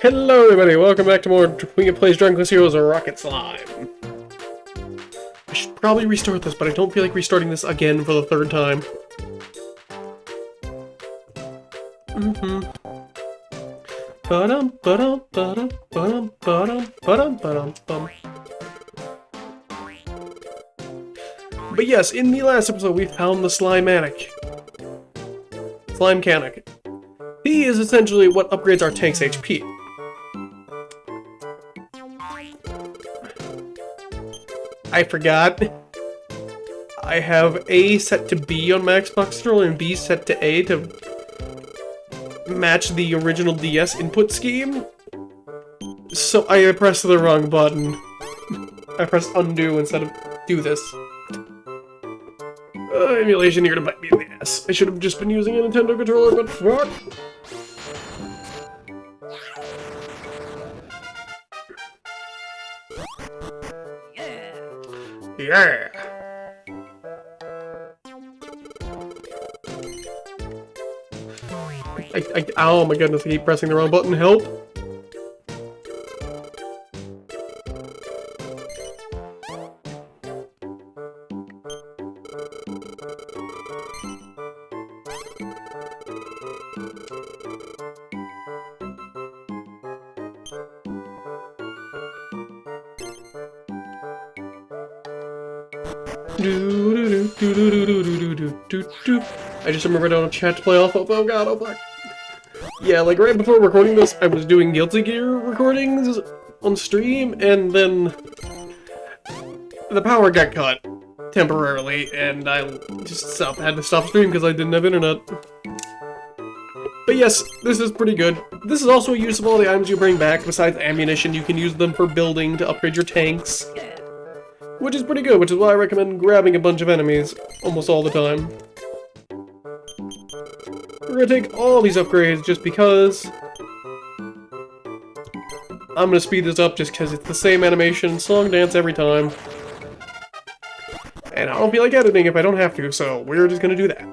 Hello everybody, welcome back to more Wingit Plays Drunkless Heroes of Rocket Slime. I should probably restart this, but I don't feel like restarting this again for the third time. But yes, in the last episode we found the Slime-manic. Slime-canic. He is essentially what upgrades our tank's HP. I forgot. I have A set to B on my Xbox controller and B set to A to match the original DS input scheme. So I pressed the wrong button. I pressed undo instead of do this. Emulation here to bite me in the ass. I should have just been using a Nintendo controller, but fuck. Yeah! Oh my goodness, I keep pressing the wrong button. Help! I just remembered on a chat to play off of. Oh god, oh fuck. Yeah, like right before recording this, I was doing Guilty Gear recordings on stream, and then the power got cut temporarily, and I just had to stop stream because I didn't have internet. But yes, this is pretty good. This is also a use of all the items you bring back. Besides ammunition, you can use them for building to upgrade your tanks. Which is pretty good, which is why I recommend grabbing a bunch of enemies almost all the time. We're gonna take all these upgrades just because I'm gonna speed this up just because it's the same animation, song, dance every time. And I don't feel like editing if I don't have to, so we're just gonna do that.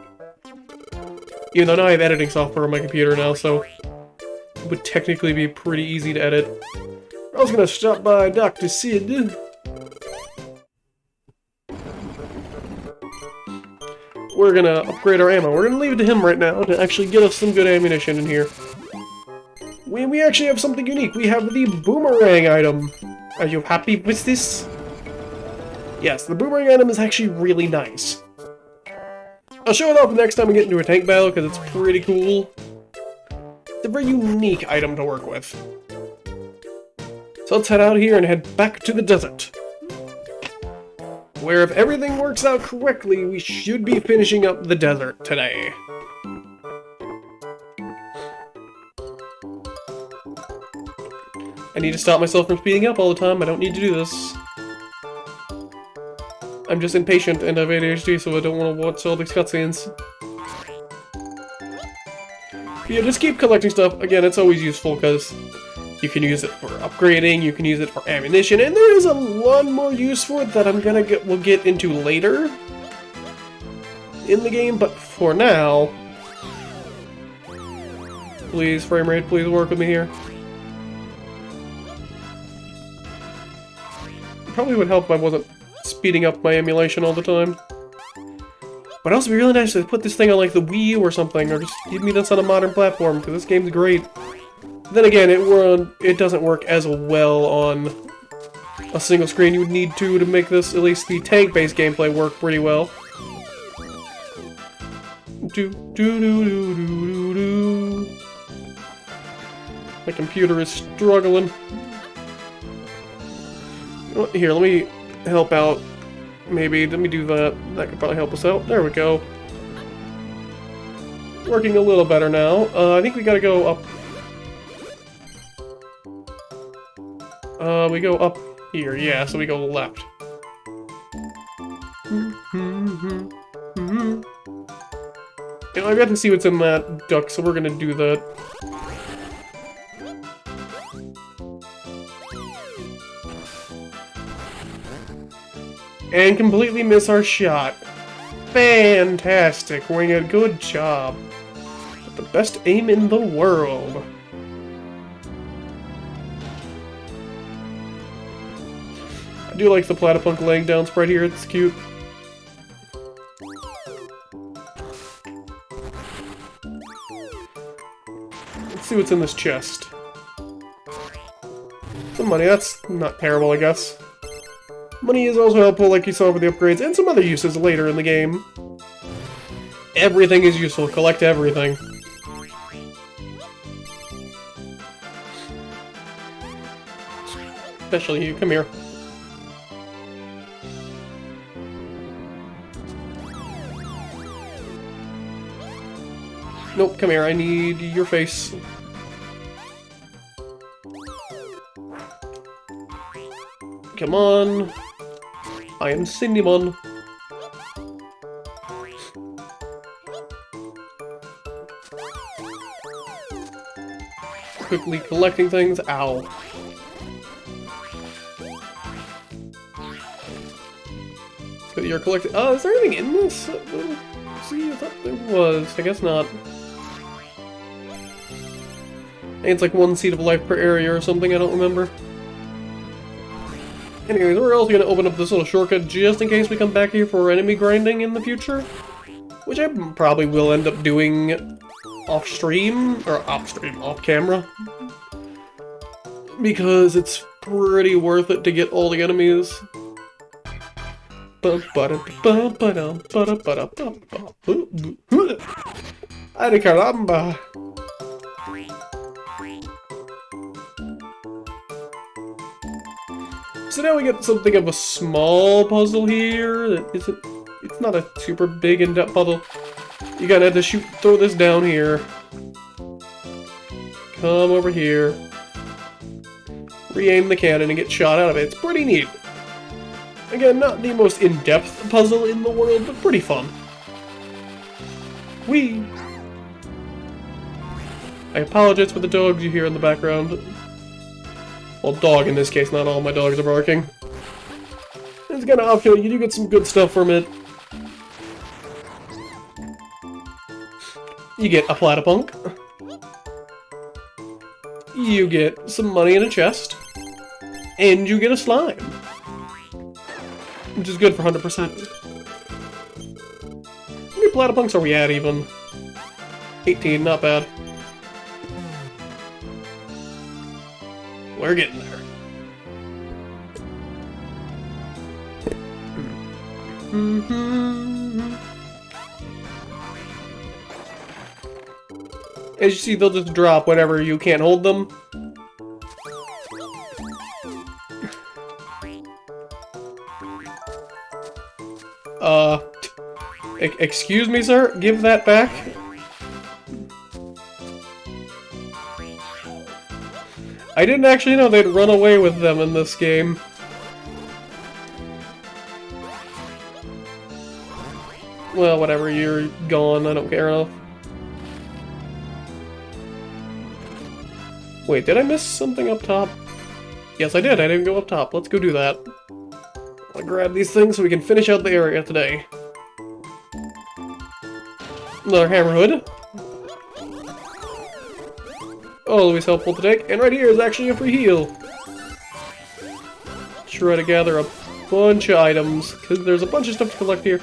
Even though now I have editing software on my computer now, so it would technically be pretty easy to edit. I was gonna stop by Dr. Sid. We're gonna upgrade our ammo. We're gonna leave it to him right now to actually get us some good ammunition in here. We actually have something unique. We have the boomerang item. Are you happy with this? Yes, the boomerang item is actually really nice. I'll show it off next time we get into a tank battle because it's pretty cool. It's a very unique item to work with. So let's head out here and head back to the desert. Where if everything works out correctly, we should be finishing up the desert today. I need to stop myself from speeding up all the time. I don't need to do this. I'm just impatient and have ADHD, so I don't want to watch all these cutscenes. Yeah, just keep collecting stuff. Again, it's always useful because you can use it for upgrading, you can use it for ammunition, and there is a lot more use for it that we'll get into later in the game, but for now, please, frame rate, please work with me here. Probably would help if I wasn't speeding up my emulation all the time. But also, it'd be really nice to put this thing on like the Wii U or something, or just give me this on a modern platform, because this game's great. Then again, it doesn't work as well on a single screen. You would need to make this, at least the tank-based gameplay, work pretty well. My computer is struggling. Here, let me help out. Maybe, let me do that. That could probably help us out. There we go. Working a little better now. I think we gotta go up. We go up here, yeah, so we go left. You know, I've got to see what's in that duck, so we're gonna do that. and completely miss our shot. Fantastic, Wingit. Good job. With the best aim in the world. I do like the Platypunk laying down sprite here. It's cute. Let's see what's in this chest. Some money. That's not terrible, I guess. Money is also helpful, like you saw with the upgrades, and some other uses later in the game. Everything is useful. Collect everything. Especially you. Come here. Nope, come here. I need your face. Come on. I am Cindymon. Quickly collecting things. Ow. But you're collecting. Oh, is there anything in this? See, I thought there was. I guess not. I think it's like 1 seed of life per area or something. I don't remember. Anyways, we're also going to open up this little shortcut just in case we come back here for enemy grinding in the future. Which I probably will end up doing off-stream, or off-stream, off-camera. Because it's pretty worth it to get all the enemies. Ay caramba! So now we get something of a small puzzle here that isn't... It's not a super big in-depth puzzle. You gotta have to throw this down here. Come over here. Re-aim the cannon and get shot out of it. It's pretty neat. Again, not the most in-depth puzzle in the world, but pretty fun. Whee! I apologize for the dogs you hear in the background. Well, dog in this case, not all my dogs are barking. It's kind of optional, you do get some good stuff from it. You get a Platypunk. You get some money in a chest. And you get a slime. Which is good for 100%. How many Platypunks are we at, even? 18, not bad. We're getting there. As you see, they'll just drop whenever you can't hold them. Excuse me, sir? Give that back? I didn't actually know they'd run away with them in this game. Well, whatever, you're gone, I don't care enough. Wait, did I miss something up top? Yes, I did, I didn't go up top. Let's go do that. I'll grab these things so we can finish out the area today. Another hammer hood. Always helpful to take. And right here is actually a free heal. Try to gather a bunch of items, because there's a bunch of stuff to collect here.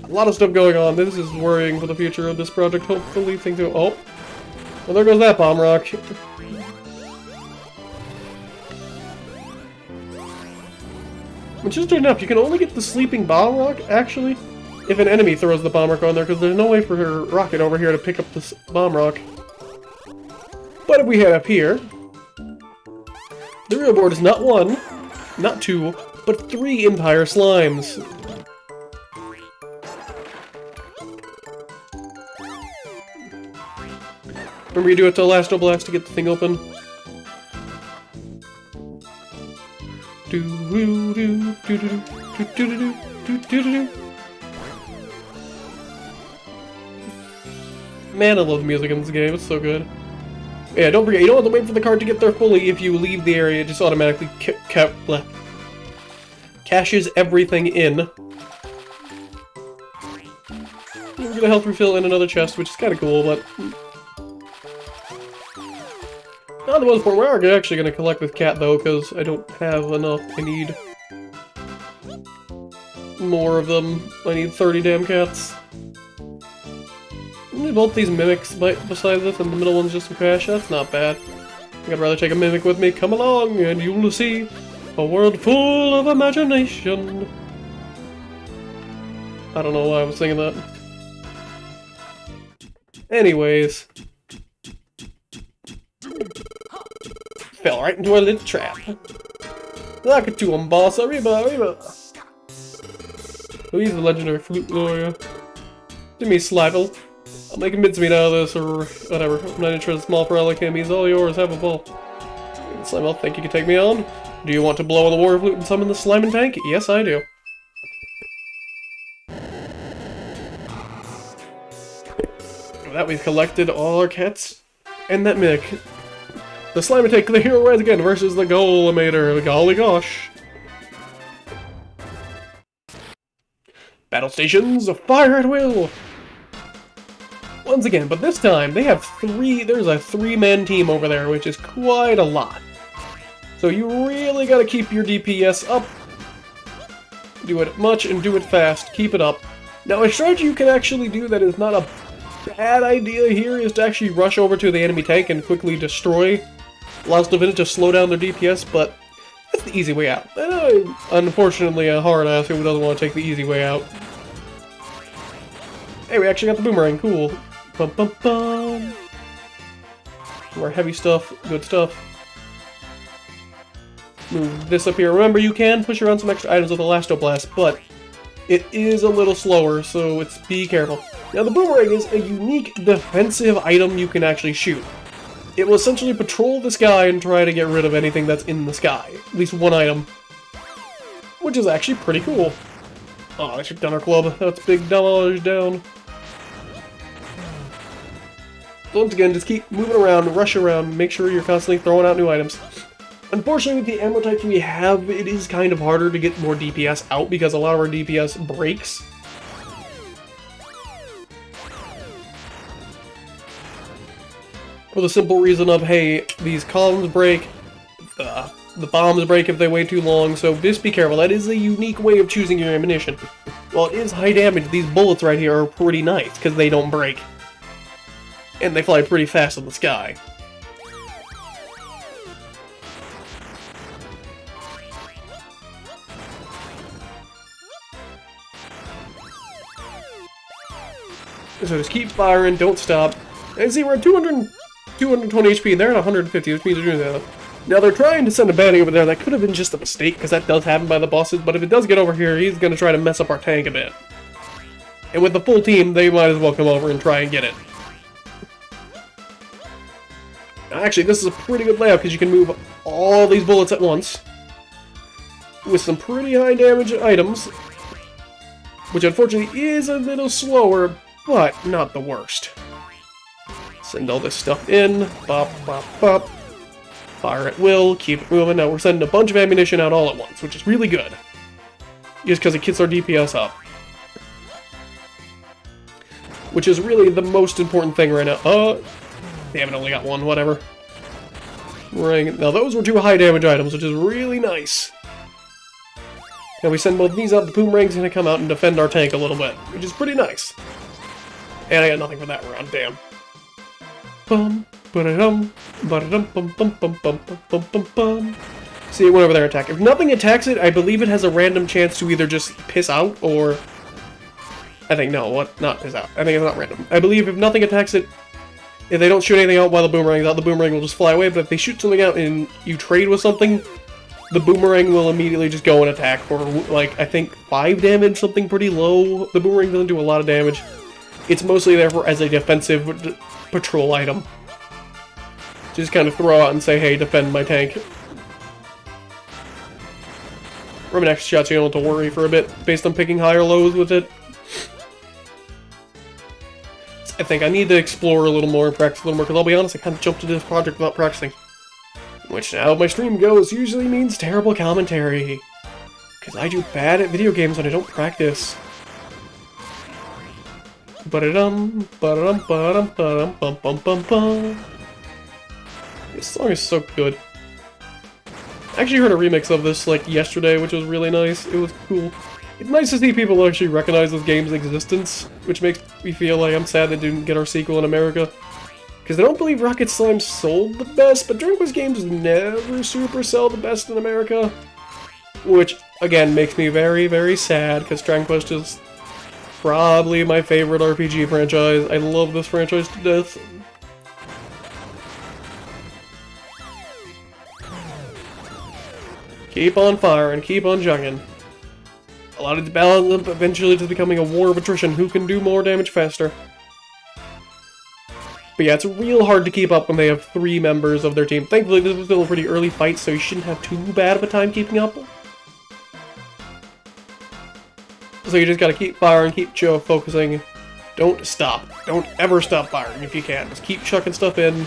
A lot of stuff going on. This is worrying for the future of this project. Hopefully things go... Oh! Well, there goes that bomb rock. Which is enough. You can only get the sleeping bomb rock, actually, if an enemy throws the bomb rock on there, because there's no way for her rocket over here to pick up this bomb rock. But if we head up here, the real board is not 1, not 2, but 3 Empire Slimes. Remember you do it to Last Blast to get the thing open. Man, I love the music in this game, it's so good. Yeah, don't forget, you don't have to wait for the card to get there fully. If you leave the area, it just automatically cashes everything in. We get a health refill in another chest, which is kind of cool, but... Not the most important. We're actually going to collect this cat, though, because I don't have enough. I need more of them. I need 30 damn cats. I need both these mimics beside this, and the middle one's just a cash. That's not bad. I think I'd rather take a mimic with me. Come along, and you'll see a world full of imagination. I don't know why I was singing that. Anyways. Fell right into a little trap. Like it to him, boss. Arriba, arriba. He's the legendary flute lawyer. Give me Slivel. I'll make a mincemeat out of this, or whatever. I'm not interested in small for like him. He's all yours. Have a ball. Slivel, think you can take me on? Do you want to blow on the warrior flute and summon the slime and tank? Yes, I do. With that, we've collected all our cats and that mimic. The slime and tank, the hero rise again versus the Golemator. Golly gosh. Battle stations, fire at will! Once again, but this time, they have there's a 3-man team over there, which is quite a lot. So you really gotta keep your DPS up. Do it much and do it fast. Keep it up. Now, a strategy you can actually do that is not a bad idea here is to actually rush over to the enemy tank and quickly destroy. Allows the villain to slow down their DPS, but that's the easy way out. And I'm, unfortunately, a hard ass who doesn't want to take the easy way out. Hey, we actually got the boomerang. Cool. Bum bum bum. More heavy stuff. Good stuff. Move this up here. Remember, you can push around some extra items with Elastoblast, but it is a little slower, so be careful. Now, the boomerang is a unique defensive item you can actually shoot. It will essentially patrol the sky and try to get rid of anything that's in the sky. At least one item. Which is actually pretty cool. Oh, I should have done our club. That's big dollars down. So once again, just keep moving around, rush around, make sure you're constantly throwing out new items. Unfortunately, with the ammo types we have, it is kind of harder to get more DPS out because a lot of our DPS breaks. For the simple reason of, hey, these columns break, the bombs break if they wait too long, so just be careful. That is a unique way of choosing your ammunition. While it is high damage, these bullets right here are pretty nice, because they don't break. And they fly pretty fast in the sky. So just keep firing, don't stop. And see, we're at 220 HP, and they're at 150, which means they're doing that. Now, they're trying to send a baddie over there. That could have been just a mistake, because that does happen by the bosses, but if it does get over here, he's going to try to mess up our tank a bit. And with the full team, they might as well come over and try and get it. Actually, this is a pretty good layout, because you can move all these bullets at once. With some pretty high damage items. Which, unfortunately, is a little slower, but not the worst. Send all this stuff in. Bop, bop, bop. Fire at will. Keep it moving. Now we're sending a bunch of ammunition out all at once, which is really good. Just because it gets our DPS up. Which is really the most important thing right now. Damn it, only got one. Whatever. Ring. Now those were 2 high damage items, which is really nice. Now we send both these out. The boomerang's gonna come out and defend our tank a little bit, which is pretty nice. And I got nothing for that round. Damn. Bum, ba-da-dum, ba-da-dum, bum, bum, bum, bum, bum, bum, bum. See, it went over there and attack. If nothing attacks it, I believe it has a random chance to either just piss out, or... I think, no, what? Not piss out. I think it's not random. I believe if nothing attacks it, if they don't shoot anything out while the boomerang's out, the boomerang will just fly away, but if they shoot something out and you trade with something, the boomerang will immediately just go and attack for, like, I think 5 damage, something pretty low. The boomerang doesn't do a lot of damage. It's mostly there as a defensive patrol item. Just kind of throw out and say, hey, defend my tank. From an extra shot, so you don't have to worry for a bit, based on picking higher lows with it. I think I need to explore a little more and practice a little more, because I'll be honest, I kind of jumped into this project without practicing. Which now, if my stream goes, usually means terrible commentary. Because I do bad at video games and I don't practice. Ba-da-dum, ba-da-dum, ba-dum, ba-dum, bum, bum, bum, bum. This song is so good. I actually heard a remix of this, like, yesterday, which was really nice. It was cool. It's nice to see people actually recognize this game's existence, which makes me feel like I'm sad they didn't get our sequel in America. Because I don't believe Rocket Slime sold the best, but Dragon Quest games never super sell the best in America. Which, again, makes me very, very sad, because Dragon Quest is probably my favorite RPG franchise. I love this franchise to death. Keep on firing, keep on chugging. A lot of these battles end up eventually just becoming a war of attrition. Who can do more damage faster? But yeah, it's real hard to keep up when they have 3 members of their team. Thankfully, this was still a pretty early fight, so you shouldn't have too bad of a time keeping up. So you just gotta keep firing, keep focusing. Don't stop. Don't ever stop firing if you can. Just keep chucking stuff in.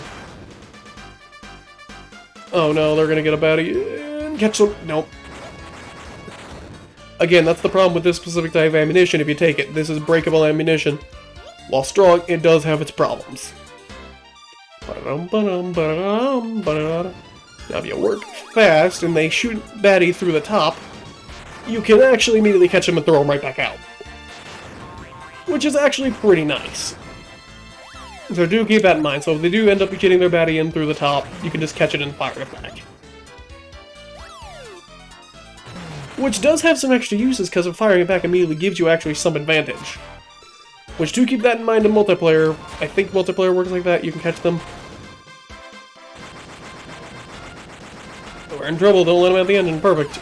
Oh no, they're gonna get a baddie and catch them. Nope. Again, that's the problem with this specific type of ammunition if you take it. This is breakable ammunition. While strong, it does have its problems. Now if you work fast and they shoot baddie through the top, you can actually immediately catch them and throw them right back out. Which is actually pretty nice. So do keep that in mind. So if they do end up getting their baddie in through the top, you can just catch it and fire it back. Which does have some extra uses, because of firing it back immediately gives you actually some advantage. Which, do keep that in mind in multiplayer. I think multiplayer works like that, you can catch them. We're in trouble, don't let them at the engine, perfect.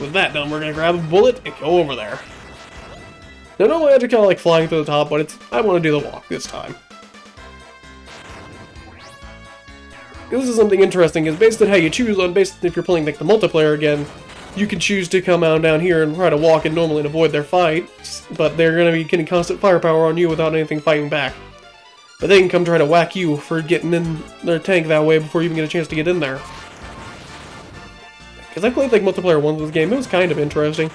With that done, we're gonna grab a bullet and go over there. Now normally I just kinda like flying through the top, but I wanna do the walk this time. This is something interesting, is based on how you choose on, based if you're playing like the multiplayer again, you can choose to come out down here and try to walk in normally and avoid their fights, but they're going to be getting constant firepower on you without anything fighting back. But they can come try to whack you for getting in their tank that way before you even get a chance to get in there. Because I played like multiplayer once in this game, it was kind of interesting.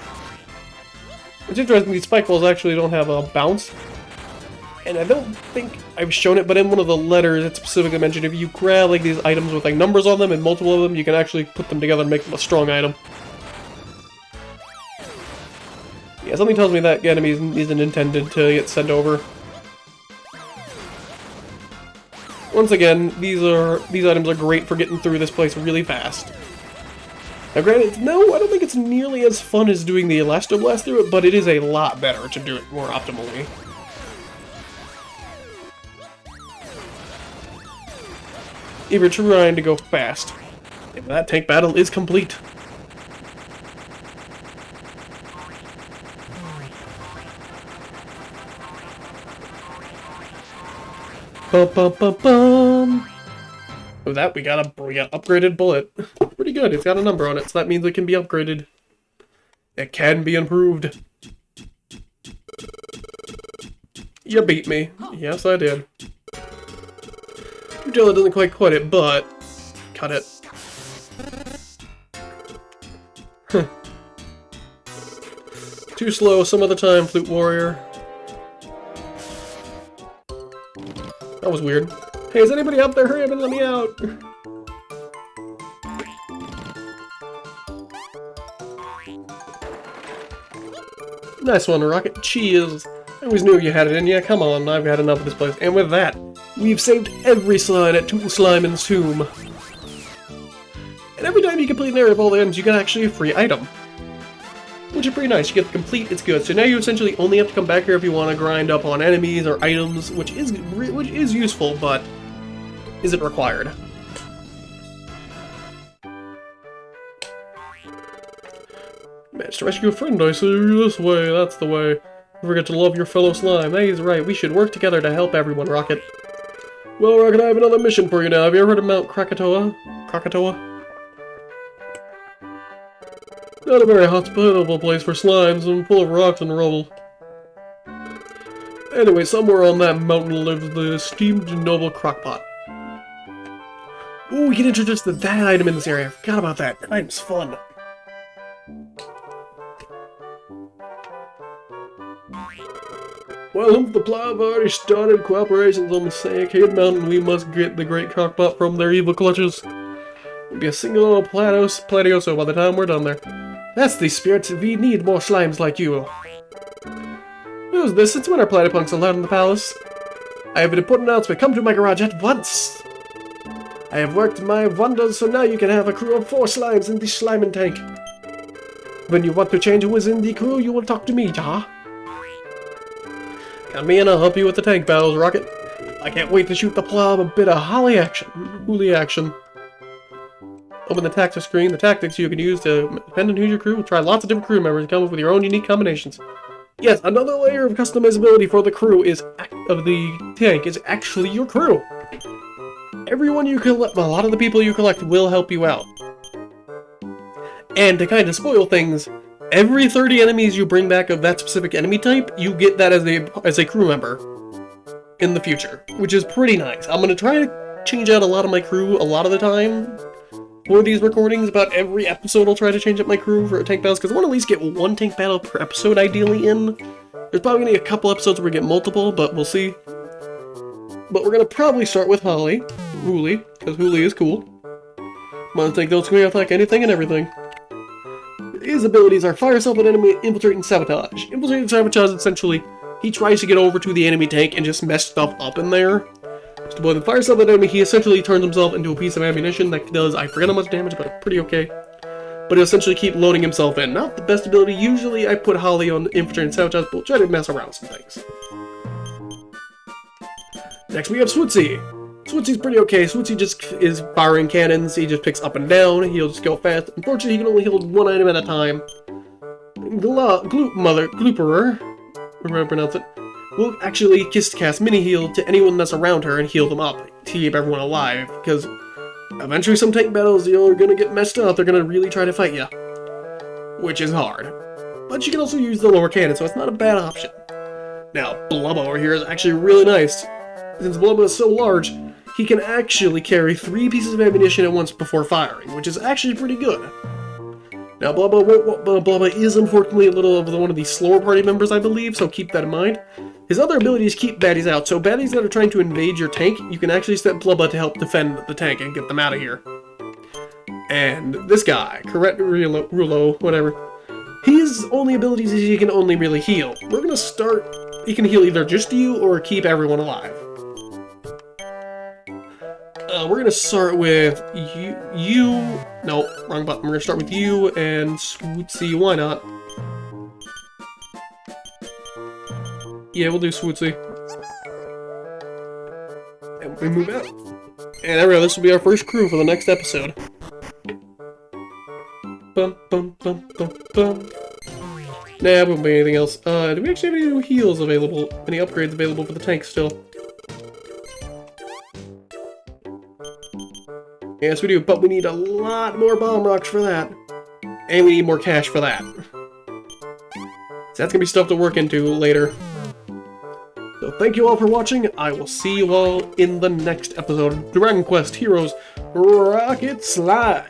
It's interesting, these spike balls actually don't have a bounce. And I don't think I've shown it, but in one of the letters it specifically mentioned if you grab like these items with like numbers on them and multiple of them, you can actually put them together and make them a strong item. Yeah, something tells me that enemy isn't intended to get sent over. Once again, these items are great for getting through this place really fast. Now granted, no, I don't think it's nearly as fun as doing the Elasto Blast through it, but it is a lot better to do it more optimally. If you're trying to go fast. That tank battle is complete. Bum, bum, bum, bum. With that, we got upgraded bullet. Pretty good. It's got a number on it, so that means it can be upgraded. It can be improved. You beat me. Yes, I did. Ujella doesn't quite it, but cut it. Too slow some other time, Flute Warrior. That was weird. Hey, is anybody out there? Hurry up and let me out! Nice one, Rocket. Cheers! I always knew you had it in you. Come on, I've had enough of this place. And with that, we've saved every slime at Tool Slime's tomb. And every time you complete an area of all the items, you get actually a free item. Which is pretty nice. You get the complete, it's good. So now you essentially only have to come back here if you want to grind up on enemies or items, which is useful, but isn't required. Managed to rescue a friend, I see you this way, that's the way. Don't forget to love your fellow slime. Hey, he's right, we should work together to help everyone, Rocket. Well, Rocket, I have another mission for you now. Have you ever heard of Mount Krakatoa? Krakatoa? Not a very hospitable place for slimes, and full of rocks and rubble. Anyway, somewhere on that mountain lives the esteemed and noble Crockpot. Ooh, we get introduced to that item in this area. I forgot about that. That item's fun. Well, the Plow have already started cooperations on the Sankade Mountain. We must get the Great Crockpot from their evil clutches. It'll be a single little Platioso by the time we're done there. That's the spirit. We need more slimes like you. Who's this? It's when our platypunks allowed in the palace. I have an important announcement. Come to my garage at once. I have worked my wonders, so now you can have a crew of 4 slimes in the Slimin' tank. When you want to change who is in the crew, you will talk to me, ja. Count me in, I'll help you with the tank battles, Rocket. I can't wait to shoot the Plow a bit of Holly action. Hooly action. Open the tactics screen. The tactics you can use to depend on who's your crew. Try lots of different crew members and come up with your own unique combinations. Yes, another layer of customizability for the crew of the tank is actually your crew. Everyone you collect, a lot of the people you collect will help you out. And to kind of spoil things, every 30 enemies you bring back of that specific enemy type, you get that as a crew member in the future, which is pretty nice. I'm gonna try to change out a lot of my crew a lot of the time for these recordings. About every episode I'll try to change up my crew for tank battles, because I want to at least get 1 tank battle per episode ideally in. There's probably gonna be a couple episodes where we get multiple, but we'll see. But we're gonna probably start with Hooly, because Hooly is cool. I'm gonna take those clear like anything and everything. His abilities are Fire Self at Enemy, Infiltrate, and Sabotage. Infiltrate and Sabotage, essentially, he tries to get over to the enemy tank and just mess stuff up in there. So with the Fire Self at Enemy, he essentially turns himself into a piece of ammunition that does, I forget how much damage, but pretty okay. But he'll essentially keep loading himself in. Not the best ability. Usually I put Holly on Infiltrate and Sabotage, but we'll try to mess around with some things. Next we have Swootsy. Swootsie's pretty okay. Swootsy just is firing cannons. He just picks up and down. He'll just go fast. Unfortunately, he can only hold 1 item at a time. Glooperer, however I pronounce it, will actually cast mini heal to anyone that's around her and heal them up to keep everyone alive. Because eventually, some tank battles you're gonna get messed up. They're gonna really try to fight you, which is hard. But you can also use the lower cannon, so it's not a bad option. Now, Blubba over here is actually really nice. Since Blubba is so large, he can actually carry 3 pieces of ammunition at once before firing, which is actually pretty good. Now, Blubba is unfortunately a little of one of the slower party members, I believe, so keep that in mind. His other abilities keep baddies out, so baddies that are trying to invade your tank, you can actually set Blubba to help defend the tank and get them out of here. And this guy, Rulo, whatever, his only abilities is he can only really heal. We're gonna start, he can heal either just you or keep everyone alive. We're gonna start with no, wrong button. We're gonna start with you and Swootsy, why not? Yeah, we'll do Swootsy. And we move out. And there we go, this will be our first crew for the next episode. Bum, bum, bum, bum, bum. Nah, won't be anything else. Do we actually have any new heals available? Any upgrades available for the tank still? Yes, we do, but we need a lot more bomb rocks for that. And we need more cash for that. So that's gonna be stuff to work into later. So thank you all for watching. I will see you all in the next episode of Dragon Quest Heroes Rocket Slide.